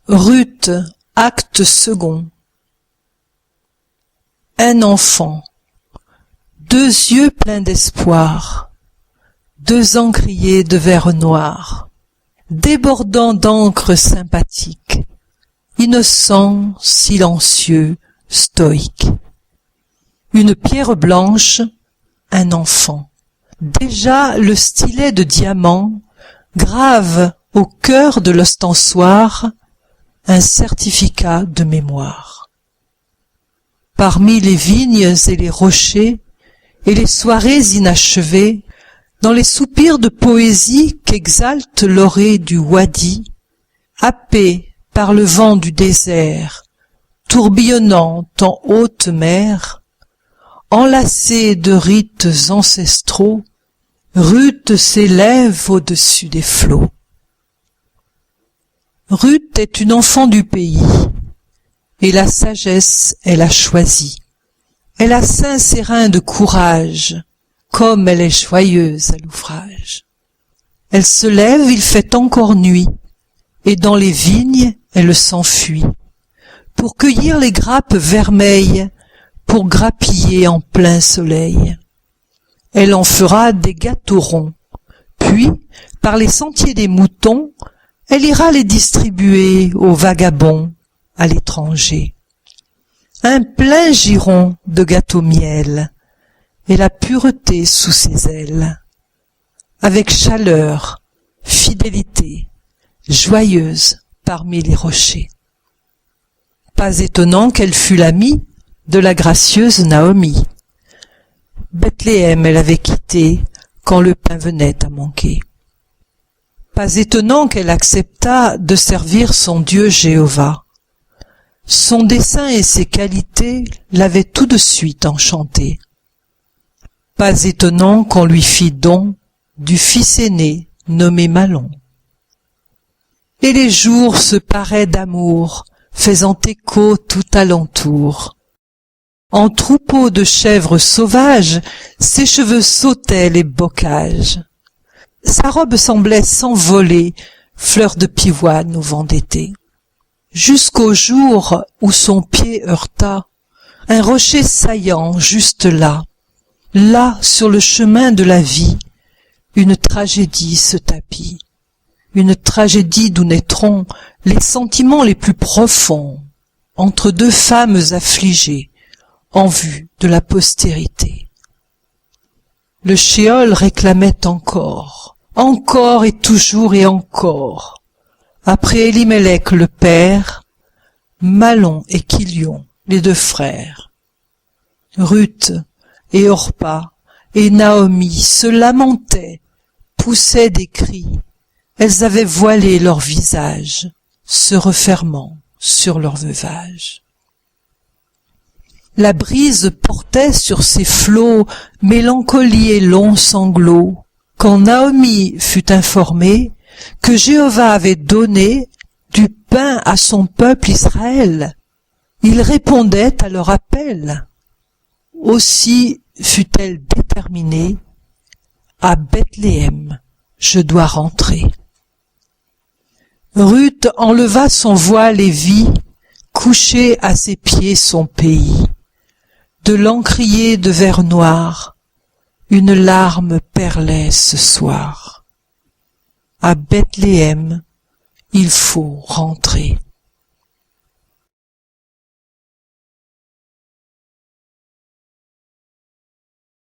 Ruth, acte second. Un enfant, deux yeux pleins d'espoir, deux encriers de verre noir, débordant d'encre sympathique, innocent, silencieux, stoïque. Une pierre blanche, un enfant. Déjà le stylet de diamant grave au cœur de l'ostensoir un certificat de mémoire. Parmi les vignes et les rochers et les soirées inachevées, dans les soupirs de poésie qu'exalte l'orée du Wadi, happé par le vent du désert, tourbillonnant en haute mer, enlacé de rites ancestraux, Ruth s'élève au-dessus des flots. Ruth est une enfant du pays, et la sagesse elle a choisi. Elle a 5 sérins de courage, comme elle est joyeuse à l'ouvrage. Elle se lève, il fait encore nuit, et dans les vignes elle s'enfuit, pour cueillir les grappes vermeilles, pour grappiller en plein soleil. Elle en fera des gâteaux ronds, puis, par les sentiers des moutons, elle ira les distribuer aux vagabonds, à l'étranger. Un plein giron de gâteau miel, et la pureté sous ses ailes. Avec chaleur, fidélité, joyeuse parmi les rochers. Pas étonnant qu'elle fût l'amie de la gracieuse Naomi. Bethléem elle avait quitté quand le pain venait à manquer. Pas étonnant qu'elle acceptât de servir son Dieu Jéhovah. Son dessein et ses qualités l'avaient tout de suite enchantée. Pas étonnant qu'on lui fît don du fils aîné nommé Mahlon. Et les jours se paraient d'amour, faisant écho tout alentour. En troupeau de chèvres sauvages, ses cheveux sautaient les bocages. Sa robe semblait s'envoler, fleur de pivoine au vent d'été. Jusqu'au jour où son pied heurta un rocher saillant juste là. Là, sur le chemin de la vie, une tragédie se tapit. Une tragédie d'où naîtront les sentiments les plus profonds, entre deux femmes affligées, en vue de la postérité. Le shéol réclamait encore et toujours et encore. Après Elimelech le père, Mahlon et Kilion, les 2 frères. Ruth et Orpa et Naomi se lamentaient, poussaient des cris. Elles avaient voilé leur visage, se refermant sur leur veuvage. La brise portait sur ses flots mélancolie et longs sanglots. Quand Naomi fut informée que Jéhovah avait donné du pain à son peuple Israël, il répondait à leur appel. Aussi fut-elle déterminée, à Bethléem, je dois rentrer. Ruth enleva son voile et vit, couché à ses pieds son pays. De l'encrier de verre noir, une larme perlait ce soir. À Bethléem, il faut rentrer.